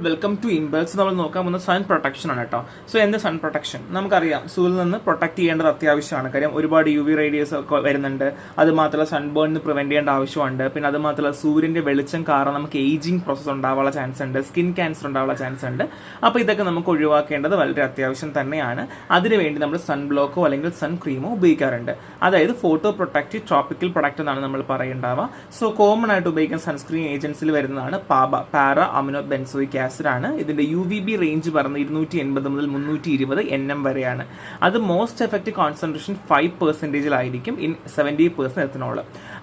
Welcome to impulse. നമ്മൾ നോക്കാൻ പോകുന്ന സൺ പ്രൊട്ടക്ഷൻ ആണ് കേട്ടോ. സോ എന്ത് സൺ പ്രൊട്ടക്ഷൻ നമുക്കറിയാം, സൂര്യനിൽ നിന്ന് പ്രൊട്ടക്ട് ചെയ്യേണ്ടത് അത്യാവശ്യമാണ്. കാര്യം ഒരുപാട് UV റേഡിയേഴ്സ് ഒക്കെ വരുന്നുണ്ട്. അത് മാത്രമല്ല സൺബേണിന് പ്രിവെന്റ് ചെയ്യേണ്ട ആവശ്യമുണ്ട്. പിന്നെ അത് മാത്രമല്ല സൂര്യന്റെ വെളിച്ചം കാരണം നമുക്ക് ഏജിങ് പ്രോസസ് ഉണ്ടാവാനുള്ള ചാൻസ് ഉണ്ട്, സ്കിൻ ക്യാൻസർ ഉണ്ടാവാനുള്ള ചാൻസ് ഉണ്ട്. അപ്പോൾ ഇതൊക്കെ നമുക്ക് ഒഴിവാക്കേണ്ടത് വളരെ അത്യാവശ്യം തന്നെയാണ്. അതിനുവേണ്ടി നമ്മൾ സൺ ബ്ലോക്കോ അല്ലെങ്കിൽ സൺ ക്രീമോ ഉപയോഗിക്കാറുണ്ട്. അതായത് ഫോട്ടോ പ്രൊട്ടക്റ്റീവ് ട്രോപ്പിക്കൽ പ്രൊഡക്റ്റ് എന്നാണ് നമ്മൾ പറയേണ്ടാവുക. സോ കോമൺ ആയിട്ട് ഉപയോഗിക്കുന്ന സൺസ്ക്രീൻ ഏജൻസിൽ വരുന്നതാണ് പാര അമിനോ ബെൻസോയിക് ആസിഡ് ആണ്. ഇതിന്റെ UVB റേഞ്ച് പറഞ്ഞ് 280 മുതൽ 320 nm വരെയാണ്. അത് മോസ്റ്റ് എഫക്റ്റീവ് കോൺസെൻട്രേഷൻ 5% ആയിരിക്കും ഇൻ 70% എത്തനോൾ.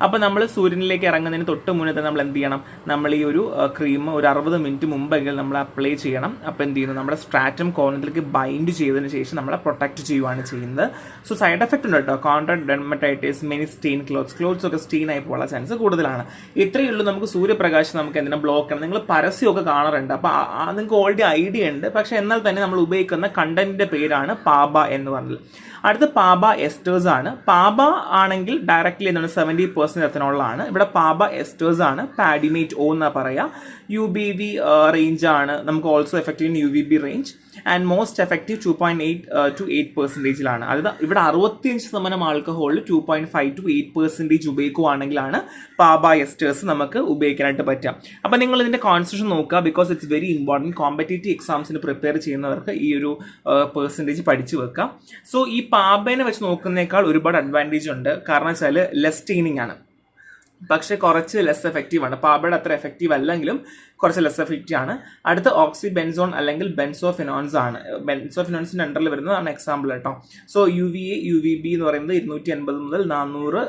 അപ്പോൾ നമ്മൾ സൂര്യനിലേക്ക് ഇറങ്ങുന്നതിന് തൊട്ട് മുന്നേ തന്നെ നമ്മൾ എന്ത് ചെയ്യണം, നമ്മൾ ഈ ഒരു ക്രീം ഒരു 60 മിനിറ്റ് മുമ്പെങ്കിലും നമ്മൾ അപ്ലൈ ചെയ്യണം. അപ്പോൾ എന്ത് ചെയ്യുന്നു, നമ്മുടെ സ്ട്രാറ്റം കോർണറിലേക്ക് ബൈൻഡ് ചെയ്തതിന് ശേഷം നമ്മളെ പ്രൊട്ടക്ട് ചെയ്യുകയാണ് ചെയ്യുന്നത്. സോ സൈഡ് എഫക്റ്റ് ഉണ്ട് കേട്ടോ. Contract dermatitis, many stain clothes ഒക്കെ സ്റ്റെയിൻ ആയി പോകാനുള്ള ചാൻസ് കൂടുതലാണ്. ഇത്രയേ ഉള്ളൂ. നമുക്ക് സൂര്യപ്രകാശം നമുക്ക് എന്തിനാ ബ്ലോക്ക് ചെയ്യണം. നിങ്ങൾ പരസ്യമൊക്കെ കാണാറുണ്ട്, അപ്പോൾ നിങ്ങൾക്ക് ഓൾറെഡി ഐഡിയ ഉണ്ട്. പക്ഷേ എന്നാൽ തന്നെ നമ്മൾ ഉപയോഗിക്കുന്ന കണ്ടന്റിന്റെ പേരാണ് പാബ എന്ന് പറഞ്ഞത്. അടുത്ത പാബ എസ്റ്റേഴ്സ് ആണ്. പാബ ആണെങ്കിൽ ഡയറക്റ്റ്ലി എന്താണ് 70% എത്തനോളാണ്. ഇവിടെ പാബ എസ്റ്റേഴ്സ് ആണ്. പാഡിമേറ്റ് O എന്നാ പറയാ. UVB റേഞ്ച് ആണ്. നമുക്ക് also effective in UVB range and most effective 2.8 to 8%. അതായത് ഇവിടെ 65% ആൽക്കഹോളിൽ 2.5 to 8% ഉപയോഗിക്കുകയാണെങ്കിലാണ് പാബ എസ്റ്റേഴ്സ് നമുക്ക് ഉപയോഗിക്കാനായിട്ട് പറ്റുക. അപ്പം നിങ്ങൾ ഇതിന്റെ കോൺസെപ്ഷൻ നോക്കുക, because it's very important. Competitive എക്സാംസിന് പ്രിപ്പയർ ചെയ്യുന്നവർക്ക് ഈ ഒരു പെർസെൻറ്റേജ് പഠിച്ചു വെക്കാം. സോ ഈ പാബേനെ വെച്ച് നോക്കുന്നേക്കാൾ ഒരുപാട് അഡ്വാൻറ്റേജ് ഉണ്ട്. കാരണം വെച്ചാൽ ലെസ് സ്റ്റെയിനിങ് ആണ്, പക്ഷെ കുറച്ച് ലെസ് എഫക്റ്റീവ് ആണ്. പാബയുടെ അത്ര എഫക്റ്റീവ് അല്ലെങ്കിലും കുറച്ച് ലെസ് എഫക്റ്റീവ് ആണ്. അടുത്ത ഓക്സി ബെൻസോൺ അല്ലെങ്കിൽ ബെൻസോഫിനോൺസ് ആണ്. ബെൻസോഫിനോൺസിന്റെ അണ്ടറിൽ വരുന്നതാണ് എക്സാമ്പിൾ കേട്ടോ. സോ UVB എന്ന് പറയുന്നത് 280 മുതൽ 400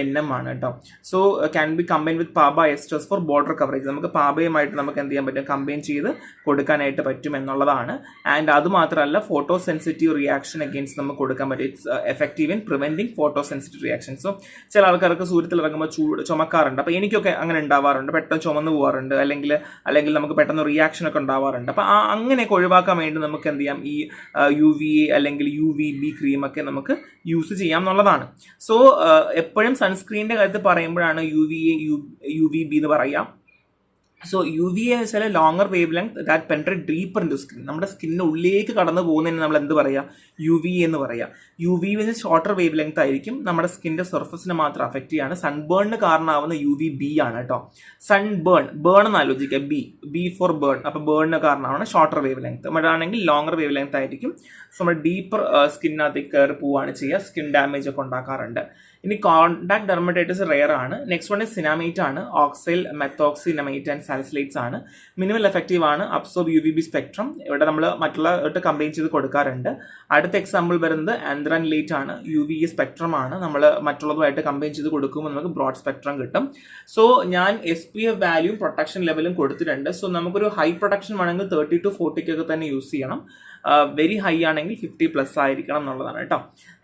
nm ആണ് കേട്ടോ. So can be combine with PABA esters for border coverage. നമുക്ക് പാബയുമായിട്ട് നമുക്ക് എന്ത് ചെയ്യാൻ പറ്റും, കമ്പൈൻ ചെയ്ത് കൊടുക്കാനായിട്ട് പറ്റും എന്നുള്ളതാണ്. ആൻഡ് അത് മാത്രമല്ല ഫോട്ടോ സെൻസിറ്റീവ് റിയാക്ഷൻ അഗെയിൻസ്റ്റ് നമുക്ക് കൊടുക്കാൻ പറ്റും. It's effective in preventing photo sensitive reaction. So ചില ആൾക്കാർക്ക് സൂര്യത്തിൽ ഇറങ്ങുമ്പോൾ ചുമക്കാറുണ്ട്. അപ്പോൾ എനിക്കൊക്കെ അങ്ങനെ ഉണ്ടാവാറുണ്ട്, പെട്ടെന്ന് ചുമന്ന് പോകാറുണ്ട്, അല്ലെങ്കിൽ നമുക്ക് പെട്ടെന്ന് റിയാക്ഷൻ ഒക്കെ ഉണ്ടാവാറുണ്ട്. അപ്പോൾ അങ്ങനെയൊക്കെ ഒഴിവാക്കാൻ വേണ്ടി നമുക്ക് എന്ത് ചെയ്യാം, ഈ UVA അല്ലെങ്കിൽ UVB ക്രീമൊക്കെ നമുക്ക് യൂസ് ചെയ്യാം എന്നുള്ളതാണ്. സോ എപ്പോഴും സൺസ്ക്രീനിന്റെ കാര്യത്തിൽ പറയുമ്പോഴാണ് UVA UVB എന്ന് പറയാം. സോ UVA എന്ന് വെച്ചാൽ longer wavelength that penetrate deeper into skin. നമ്മുടെ സ്കിന്നിന് ഉള്ളിലേക്ക് കടന്നു പോകുന്നതിന് നമ്മൾ എന്ത് പറയാം, UVA എന്ന് പറയാം. UVB ഷോർട്ടർ വേവ് ലെങ്ത് ആയിരിക്കും, നമ്മുടെ സ്കിന്നിന്റെ സർഫസിനെ മാത്രം അഫക്റ്റ് ചെയ്യാണ്. സൺബേണിന് കാരണമാവുന്ന UVB ആണ് കേട്ടോ. സൺബേൺ എന്ന് ആലോചിക്കുക, ബി ഫോർ ബേൺ. അപ്പോൾ ബേണിന് കാരണമാണ് ഷോർട്ടർ വേവ് ലെങ്ത്. മറ്റാണെങ്കിൽ ലോങ്ങർ വേവ് ലെങ്ത് ആയിരിക്കും. സോ നമ്മൾ ഡീപ്പർ സ്കിന്നകത്തേക്ക് കയറി പോവുകയാണ് ചെയ്യുക, സ്കിൻ ഡാമേജ് ഒക്കെ ഉണ്ടാക്കാറുണ്ട്. ഇനി കോണ്ടാക്ട് ഡെർമറ്റൈറ്റിസ് റെയർ ആണ്. നെക്സ്റ്റ് വൺ സിനാമൈറ്റ് ആണ്. ഓക്സൈൽ മെത്തോക്സിനമൈറ്റ് ആൻഡ് സാലിസിലേറ്റ്സ് ആണ്. മിനിമൽ എഫക്റ്റീവ് ആണ്. Absorb UVB spectrum. ഇവിടെ നമ്മൾ മറ്റുള്ള കമ്പൈൻ ചെയ്ത് കൊടുക്കാറുണ്ട്. അടുത്ത എക്സാമ്പിൾ വരുന്നത് ആന്ത്രൻലേറ്റ് ആണ്. UVA സ്പെക്ട്രം ആണ്. നമ്മൾ മറ്റുള്ളതുമായിട്ട് കമ്പൈൻ ചെയ്ത് കൊടുക്കുമ്പോൾ നമുക്ക് ബ്രോഡ് സ്പെക്ട്രം കിട്ടും. സോ ഞാൻ SPF വാല്യൂം പ്രൊട്ടക്ഷൻ ലെവലും കൊടുത്തിട്ടുണ്ട്. സോ നമുക്കൊരു ഹൈ പ്രൊട്ടക്ഷൻ വേണമെങ്കിൽ 30 to 40 ഒക്കെ തന്നെ യൂസ് ചെയ്യണം. വെരി ഹൈ ആണെങ്കിൽ 50+ ആയിരിക്കണം എന്നുള്ളതാണ് കേട്ടോ.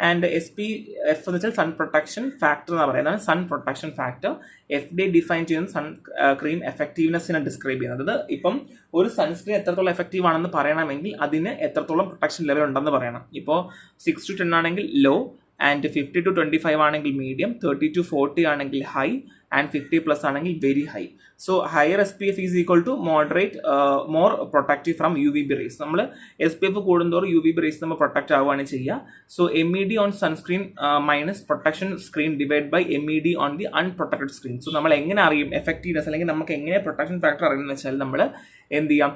ആൻഡ് SPF എന്ന് വെച്ചാൽ സൺ പ്രൊട്ടക്ഷൻ ഫാക്ടർ എന്ന് പറയുന്നത്. Sun protection factor FDA define ചെയ്യുന്ന സൺ ക്രീം എഫക്റ്റീവ്നെസ്സിനെ ഡിസ്ക്രൈബ് ചെയ്യുന്നത്. ഇപ്പം ഒരു സൺസ്ക്രീൻ എത്രത്തോളം എഫക്റ്റീവ് ആണെന്ന് പറയണമെങ്കിൽ അതിന് എത്രത്തോളം പ്രൊട്ടക്ഷൻ ലെവൽ ഉണ്ടെന്ന് പറയണം. ഇപ്പോൾ 6 to 10 ആണെങ്കിൽ ലോ, ആൻഡ് 50 to 25 ആണെങ്കിൽ മീഡിയം, 30 to 40 ആണെങ്കിൽ ഹൈ, ആൻഡ് 50+ ആണെങ്കിൽ very high. So higher SPF is equal to moderate more protective from UVB rays. നമ്മൾ SPF കൂടുന്തോറും UVB റേസ് നമ്മൾ പ്രൊട്ടക്റ്റ് ആവുകയാണ് ചെയ്യുക. So MED on sunscreen minus protection screen divide by MED on the unprotected screen. So നമ്മൾ എങ്ങനെ അറിയും effectiveness, അല്ലെങ്കിൽ നമുക്ക് എങ്ങനെ പ്രൊട്ടക്ഷൻ ഫാക്ടർ അറിയുന്നത് വെച്ചാൽ നമ്മൾ എന്ത് ചെയ്യാം,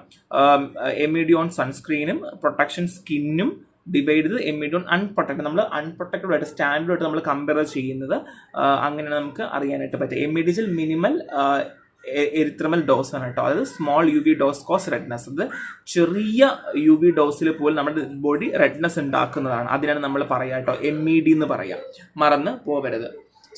MED ഓൺ സൺസ്ക്രീനും പ്രൊട്ടക്ഷൻ സ്കിന്നും ഡിവൈഡ് ചെയ്ത് MED ഓൺ അൺപ്രൊട്ടക്റ്റഡ്. നമ്മൾ അൺപ്രൊട്ടക്റ്റഡ് ആയിട്ട് സ്റ്റാൻഡേർഡ് നമ്മൾ കമ്പയർ ചെയ്യുന്നത് അങ്ങനെ നമുക്ക് അറിയാനായിട്ട് പറ്റും. MED മിനിമൽ എരിത്രമൽ ഡോസ് ആണ് കേട്ടോ. അതായത് small UV dose cause redness. അത് ചെറിയ UV ഡോസിൽ പോലും നമ്മുടെ ബോഡി റെഡ്നെസ് ഉണ്ടാക്കുന്നതാണ്. അതിനാണ് നമ്മൾ പറയാം കേട്ടോ MED എന്ന് പറയാം, മറന്ന് പോവരുത്.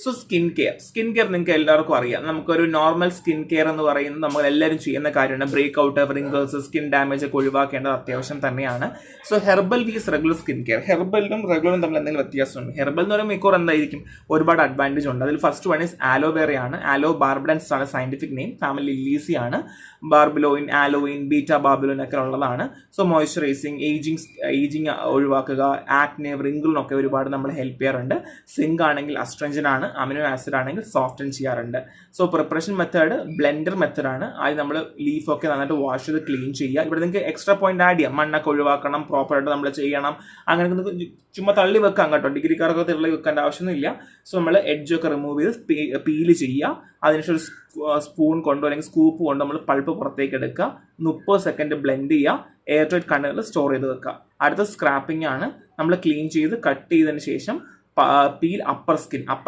സോ സ്കിൻ കെയർ നിങ്ങൾക്ക് എല്ലാവർക്കും അറിയാം. നമുക്കൊരു നോർമൽ സ്കിൻ കെയർ എന്ന് പറയുന്നത് നമ്മൾ എല്ലാവരും ചെയ്യുന്ന കാര്യമാണ്. Break out, wrinkles, skin damage ഒക്കെ ഒഴിവാക്കേണ്ടത് അത്യാവശ്യം തന്നെയാണ്. So herbal vs regular skin care. ഹെർബലും റെഗുലറും തമ്മിൽ എന്തെങ്കിലും വ്യത്യാസമുണ്ട്? ഹെർബൽ എന്ന് പറയുമ്പോൾ മിക്കവാറും എന്തായിരിക്കും, ഒരുപാട് അഡ്വാൻറ്റേജ് ഉണ്ട്. അതിൽ ഫസ്റ്റ് വൺ ഈസ് ആലോവേറയാണ്. ആലോ ബാർബഡൻസ് ആണ് സയന്റിഫിക് നെയിം. ഫാമിലി ലില്ലീസി ആണ്. ബാർബിലോയിൻ, ആലോയിൻ, ബീറ്റ ബാർബിലോയിൻ ഒക്കെ ഉള്ളതാണ്. സോ മോയ്സ്ചറൈസിങ്, ഏജിങ് ഒഴിവാക്കുക, ആക്നെ, റിങ്കിളിനൊക്കെ ഒരുപാട് നമ്മൾ ഹെൽപ്പ് ചെയ്യാറുണ്ട്. സിങ്ക് ആണെങ്കിൽ അസ്ട്രഞ്ചൻ ആണ്. ആണ്, അമിനോ ആസിഡ് ആണെങ്കിൽ സോഫ്റ്റൻ ചെയ്യാറുണ്ട്. സോ പ്രിപ്പറേഷൻ മെത്തേഡ് ബ്ലെൻഡർ മെത്തേഡാണ്. ആദ്യം നമ്മൾ ലീഫൊക്കെ നന്നായിട്ട് വാഷ് ചെയ്ത് ക്ലീൻ ചെയ്യുക. ഇവിടെ നിങ്ങൾക്ക് എക്സ്ട്രാ പോയിന്റ് ആഡ് ചെയ്യാം, മണ്ണൊക്കെ ഒഴിവാക്കണം, പ്രോപ്പറായിട്ട് നമ്മൾ ചെയ്യണം, അങ്ങനെ ചുമ്മാ തള്ളി വെക്കാം കേട്ടോ, ഡിഗ്രിക്കാർക്ക് തള്ളി വെക്കേണ്ട ആവശ്യമൊന്നുമില്ല. സോ നമ്മൾ എഡ്ജൊക്കെ റിമൂവ് ചെയ്ത് പീല് ചെയ്യുക. അതിനുശേഷം ഒരു സ്പൂൺ കൊണ്ടോ അല്ലെങ്കിൽ സ്കൂപ്പ് കൊണ്ടോ നമ്മൾ പൾപ്പ് പുറത്തേക്ക് എടുക്കുക, 30 സെക്കൻഡ് ബ്ലെൻഡ് ചെയ്യുക, എയർ ടൈറ്റ് കണ്ടെയ്നറിൽ സ്റ്റോർ ചെയ്ത് വെക്കുക. അടുത്ത സ്ക്രാപ്പിംഗ് ആണ്. നമ്മൾ ക്ലീൻ ചെയ്ത് കട്ട് ചെയ്തതിന് ശേഷം പീൽ അപ്പർ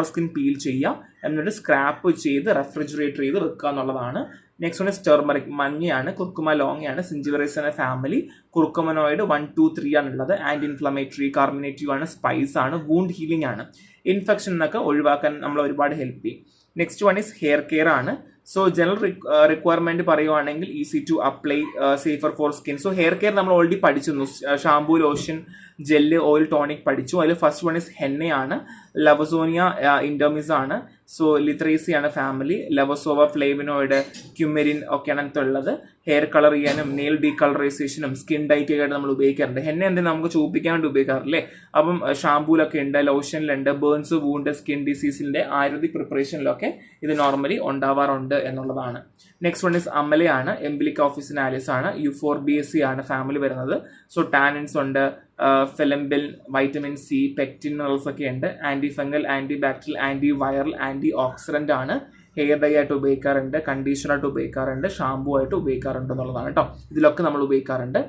സ്കിൻ പീൽ ചെയ്യുക, എന്നിട്ട് സ്ക്രാപ്പ് ചെയ്ത് റെഫ്രിജറേറ്റർ ചെയ്ത് വെക്കുക എന്നുള്ളതാണ്. നെക്സ്റ്റ് വൺ ടെർമറിക്, മഞ്ഞയാണ്, കുർക്കുമ ലോങ്ങയാണ്, സിഞ്ചിവറേസ് ഫാമിലി, കുർക്കുമനോയിഡ് 1, 2, 3 ആണുള്ളത്. ആൻറ്റി ഇൻഫ്ലമേറ്ററി, കാർമിനേറ്റീവ് ആണ്, സ്പൈസ് ആണ്, വൂണ്ട് ഹീലിംഗ് ആണ്. ഇൻഫെക്ഷൻ എന്നൊക്കെ ഒഴിവാക്കാൻ നമ്മൾ ഒരുപാട് ഹെൽപ്പ് ചെയ്യും. Next one is hair care ആണ്. സോ ജനറൽ റിക്വയർമെന്റ് പറയുവാണെങ്കിൽ easy to apply, safer for skin. So hair care നമ്മൾ ഓൾറെഡി പഠിച്ചിരുന്നു, shampoo, lotion, gel, oil, tonic പഠിച്ചു. അതിൽ ഫസ്റ്റ് വൺ ഈസ് ഹെന്നയാണ്, ലവസോനിയ ഇൻഡോമിസ് ആണ്. സോ ലിത്രേസി ആണ് ഫാമിലി, ലവസോവ, ഫ്ലേവിനോയിഡ്, ക്യുമെരിൻ ഒക്കെയാണ് അതിനകത്തുള്ളത്. ഹെയർ കളർ ചെയ്യാനും നെയിൽ ഡീകളറൈസേഷനും സ്കിൻ ഡൈറ്റൊക്കെ ആയിട്ട് നമ്മൾ ഉപയോഗിക്കാറുണ്ട്. ഹെന്ന എന്തെങ്കിലും നമുക്ക് ചൂപ്പിക്കാൻ വേണ്ടി ഉപയോഗിക്കാറില്ലേ. അപ്പം ഷാംപൂലൊക്കെ ഉണ്ട്, ലോഷനിലുണ്ട്, ബേൺസ്, വൂണ്ട്, സ്കിൻ ഡിസീസിന്റെ ആയുർവേദിക് പ്രിപ്പറേഷനിലൊക്കെ ഇത് നോർമലി ഉണ്ടാവാറുണ്ട് എന്നുള്ളതാണ്. നെക്സ്റ്റ് വൺ ഇസ് അമലയാണ്, എംബിലിക് ഓഫീസിനാലിസ് ആണ്, യുഫോർബിയസി ആണ് ഫാമിലി വരുന്നത്. സോ ടാനിൻസ് ഉണ്ട്, ഫെലംബിൽ, വൈറ്റമിൻ സി, പെക്റ്റിൻ മിനറൽസ് ഒക്കെ ഉണ്ട്. Anti fungal, anti bacterial, anti viral, anti oxidant ആണ്. ഹെയർ ഡൈ ആയിട്ട് ഉപയോഗിക്കാറുണ്ട്, കണ്ടീഷണറായിട്ട് ഉപയോഗിക്കാറുണ്ട്, ഷാംപൂ ആയിട്ട് ഉപയോഗിക്കാറുണ്ട് എന്നുള്ളതാണ് കേട്ടോ. ഇതിലൊക്കെ നമ്മൾ ഉപയോഗിക്കാറുണ്ട്.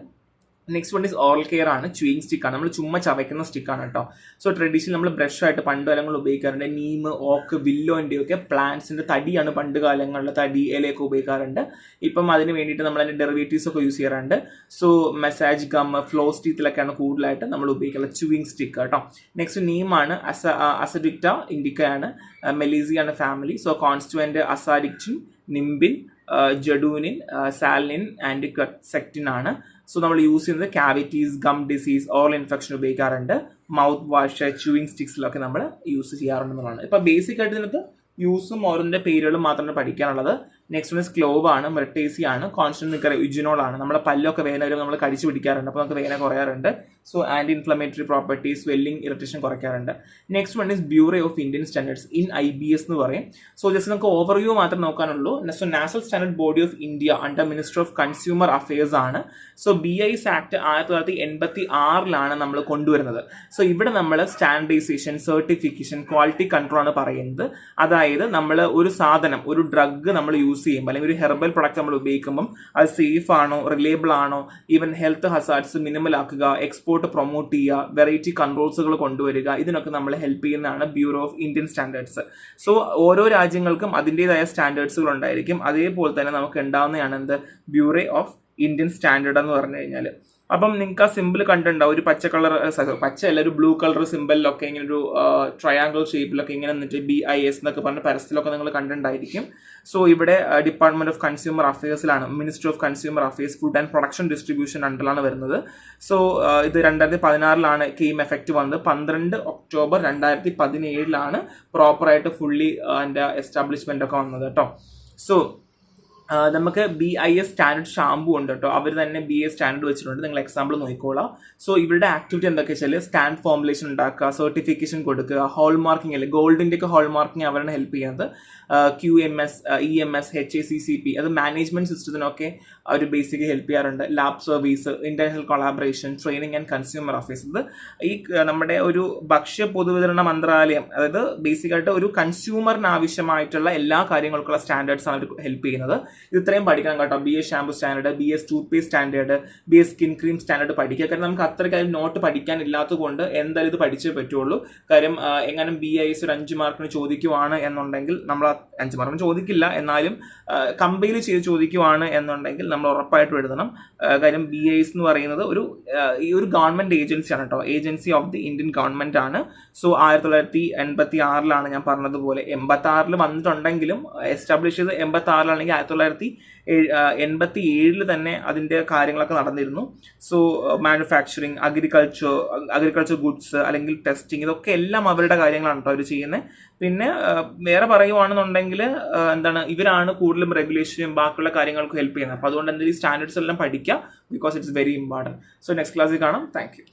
Next one is oral care ആണ്, ച്യൂയിങ് സ്റ്റിക്കാണ്, നമ്മൾ ചുമ്മാ ചവയ്ക്കുന്ന സ്റ്റിക്കാണ് കേട്ടോ. സോ ട്രഡീഷണൽ നമ്മൾ ബ്രഷ് ആയിട്ട് പണ്ട് കാലങ്ങളിൽ ഉപയോഗിക്കാറുണ്ട്. നീം, ഓക്ക്, വില്ലോൻ്റെ ഒക്കെ പ്ലാന്റ്സിന്റെ തടിയാണ് പണ്ട് കാലങ്ങളിൽ, തടി ഇലയൊക്കെ ഉപയോഗിക്കാറുണ്ട്. ഇപ്പം അതിന് വേണ്ടിയിട്ട് നമ്മൾ അതിന്റെ ഡെറിവേറ്റീവ്സ് ഒക്കെ യൂസ് ചെയ്യാറുണ്ട്. സോ മസാജ് ഗം, ഫ്ലോസ് ടീത്തിലൊക്കെയാണ് കൂടുതലായിട്ട് നമ്മൾ ഉപയോഗിക്കുന്നത് ച്യൂയിങ് സ്റ്റിക്ക് കേട്ടോ. നെക്സ്റ്റ് നീമാണ്, അസഡിക്റ്റ ഇൻഡിക്കയാണ്, മെലീസിയാണ് family. So constituent azadirachtin, nimbin, ജഡൂനിൻ, സാലിനിൻ, ആൻഡ് സെക്റ്റിൻ ആണ്. സോ നമ്മൾ യൂസ് ചെയ്യുന്നത് cavities, gum disease, oral infection ഉപയോഗിക്കാറുണ്ട്. മൗത്ത് വാഷ്, ച്യൂയിങ് സ്റ്റിക്സിലൊക്കെ നമ്മൾ യൂസ് ചെയ്യാറുണ്ടെന്നുള്ളതാണ്. ഇപ്പം ബേസിക് ആയിട്ട് ഇതിനകത്ത് യൂസും ഓരോന്റെ പേരുകളും മാത്രമാണ് പഠിക്കാനുള്ളത്. നെക്സ്റ്റ് വൺ ക്ലോവ് ആണ്, മെർട്ടേസി ആണ്, കോൺസ്റ്റന്റ് നിക്കർ, യുജിനോൾ ആണ്. നമ്മുടെ പല്ലൊക്കെ വേദന വരുമ്പോൾ നമ്മൾ കടിച്ചു പിടിക്കാറുണ്ട്, അപ്പോൾ നമുക്ക് വേദന കുറയാറുണ്ട്. So anti inflammatory properties, swelling, irritation കുറയ്ക്കാറുണ്ട്. Next one is bureau of Indian standards, in IBS എന്ന് പറയും. സോ ജസ്റ്റ് നമുക്ക് ഓവർവ്യൂ മാത്രം നോക്കാനുള്ളൂ. So national standard body of India under minister of consumer affairs ആണ്. സോ BIS ആക്ട് 1986 നമ്മൾ കൊണ്ടുവരുന്നത്. So ഇവിടെ നമ്മൾ സ്റ്റാൻഡർഡൈസേഷൻ, സർട്ടിഫിക്കേഷൻ, ക്വാളിറ്റി കൺട്രോൾ ആണ് പറയുന്നത്. അതായത് നമ്മൾ ഒരു സാധനം, ഒരു ഡ്രഗ് നമ്മൾ യൂസ് ചെയ്യുമ്പോൾ അല്ലെങ്കിൽ ഒരു ഹെർബൽ പ്രൊഡക്റ്റ് നമ്മൾ ഉപയോഗിക്കുമ്പോൾ അത് സേഫ് ആണോ, റിലയബിൾ ആണോ, ഈവൻ ഹെൽത്ത് ഹസാർഡ്സ് മിനിമൽ ആക്കുക, എക്സ്പോർട്ട് പ്രൊമോട്ട് ചെയ്യുക, വെറൈറ്റി കൺട്രോൾസുകൾ കൊണ്ടുവരിക, ഇതിനൊക്കെ നമ്മൾ ഹെൽപ്പ് ചെയ്യുന്നതാണ് bureau of Indian standards. So ഓരോ രാജ്യങ്ങൾക്കും അതിൻ്റെതായ സ്റ്റാൻഡേർഡ്സുകൾ ഉണ്ടായിരിക്കും. അതേപോലെ തന്നെ നമുക്ക് ഉണ്ടാവുന്നതാണ് എന്ത് ബ്യൂറോ ഓഫ് ഇന്ത്യൻ സ്റ്റാൻഡേർഡ് എന്ന് പറഞ്ഞു കഴിഞ്ഞാൽ. അപ്പം നിങ്ങൾക്ക് ആ സിമ്പിൾ കണ്ടിട്ടുണ്ടാവും, ഒരു പച്ച കളർ, പച്ചയല്ല, ഒരു ബ്ലൂ കളർ സിമ്പിളിലൊക്കെ ഇങ്ങനെ ഒരു ട്രയാങ്കിൾ ഷേപ്പിലൊക്കെ ഇങ്ങനെ നിന്നിട്ട് BIS എന്നൊക്കെ പറഞ്ഞ പരസ്യത്തിലൊക്കെ നിങ്ങൾ കണ്ടിട്ടുണ്ടായിരിക്കും. സോ ഇവിടെ ഡിപ്പാർട്ട്മെന്റ് ഓഫ് കൺസ്യൂമർ അഫയേഴ്സിലാണ്, minister of consumer affairs, food and production distribution അണ്ടറിലാണ് വരുന്നത്. സോ ഇത് 2016 കെയിം എഫക്റ്റ് വന്നത്. 12 ഒക്ടോബർ 2017 പ്രോപ്പറായിട്ട് ഫുള്ളി അതിൻ്റെ എസ്റ്റാബ്ലിഷ്മെന്റ് ഒക്കെ വന്നത് കേട്ടോ. സോ നമുക്ക് BIS സ്റ്റാൻഡേർഡ് ഷാമ്പു ഉണ്ട് കേട്ടോ, അവർ തന്നെ BIS സ്റ്റാൻഡേർഡ് വെച്ചിട്ടുണ്ട്. നിങ്ങൾ എക്സാമ്പിൾ നോക്കിക്കോളാം. സോ ഇവരുടെ ആക്ടിവിറ്റി എന്തൊക്കെ വെച്ചാൽ സ്റ്റാൻഡ് ഫോർമുലേഷൻ ഉണ്ടാക്കുക, സർട്ടിഫിക്കേഷൻ കൊടുക്കുക, ഹോൾ മാർക്കിംഗ് അല്ലേ, ഗോൾഡിന്റെ ഒക്കെ ഹോൾ മാർക്കിംഗ് അവരാണ് ഹെൽപ്പ് ചെയ്യുന്നത്. QMS, EMS, HACCP അത് മാനേജ്മെന്റ് സിസ്റ്റത്തിനൊക്കെ അവർ ബേസിക്കലി ഹെൽപ്പ് ചെയ്യാറുണ്ട്. Lab service, international collaboration, training and consumer affairs. ഇത് ഈ നമ്മുടെ ഒരു ഭക്ഷ്യ പൊതുവിതരണ മന്ത്രാലയം, അതായത് ബേസിക്കായിട്ട് ഒരു കൺസ്യൂമറിന് ആവശ്യമായിട്ടുള്ള എല്ലാ കാര്യങ്ങൾക്കുള്ള സ്റ്റാൻഡേർഡ്സ് ആണ് അവർ ഹെൽപ്പ് ചെയ്യുന്നത്. ഇത് ഇത്രയും പഠിക്കണം കേട്ടോ. BS shampoo standard, BS tooth paste standard, BS skin cream standard പഠിക്കുക. കാരണം നമുക്ക് അത്രയ്ക്ക് അതിൽ നോട്ട് പഠിക്കാനില്ലാത്തത് കൊണ്ട് എന്തായാലും ഇത് പഠിച്ചേ പറ്റുള്ളൂ. കാര്യം എങ്ങനെ BIS ഒരു 5 മാർക്കിന് ചോദിക്കുവാണ് എന്നുണ്ടെങ്കിൽ നമ്മൾ 5 മാർക്കിന് ചോദിക്കില്ല, എന്നാലും കമ്പൈൽ ചെയ്ത് ചോദിക്കുവാണ് എന്നുണ്ടെങ്കിൽ നമ്മൾ ഉറപ്പായിട്ടും എഴുതണം. കാര്യം BIS എന്ന് പറയുന്നത് ഈ ഒരു ഗവൺമെന്റ് ഏജൻസിയാണ് കേട്ടോ, agency of the Indian government ആണ്. സോ 1986 ഞാൻ പറഞ്ഞതുപോലെ 86 വന്നിട്ടുണ്ടെങ്കിലും എസ്റ്റാബ്ലിഷ് ചെയ്ത് 86 1987 തന്നെ അതിന്റെ കാര്യങ്ങളൊക്കെ നടന്നിരുന്നു. സോ മാനുഫാക്ചറിങ്, അഗ്രികൾച്ചർ ഗുഡ്സ് അല്ലെങ്കിൽ ടെസ്റ്റിംഗ്, ഇതൊക്കെ എല്ലാം അവരുടെ കാര്യങ്ങളാണ് കേട്ടോ അവർ ചെയ്യുന്നത്. പിന്നെ വേറെ പറയുവാണെന്നുണ്ടെങ്കിൽ ഇവരാണ് കൂടുതലും റെഗുലേഷനും ബാക്കിയുള്ള കാര്യങ്ങൾക്ക് ഹെൽപ്പ് ചെയ്യുന്നത്. അപ്പോൾ അതുകൊണ്ട് എന്തായാലും ഈ സ്റ്റാൻഡേർഡ്സ് എല്ലാം പഠിക്കുക, because it's very important. So next ക്ലാസ്സിൽ കാണാം. Thank you.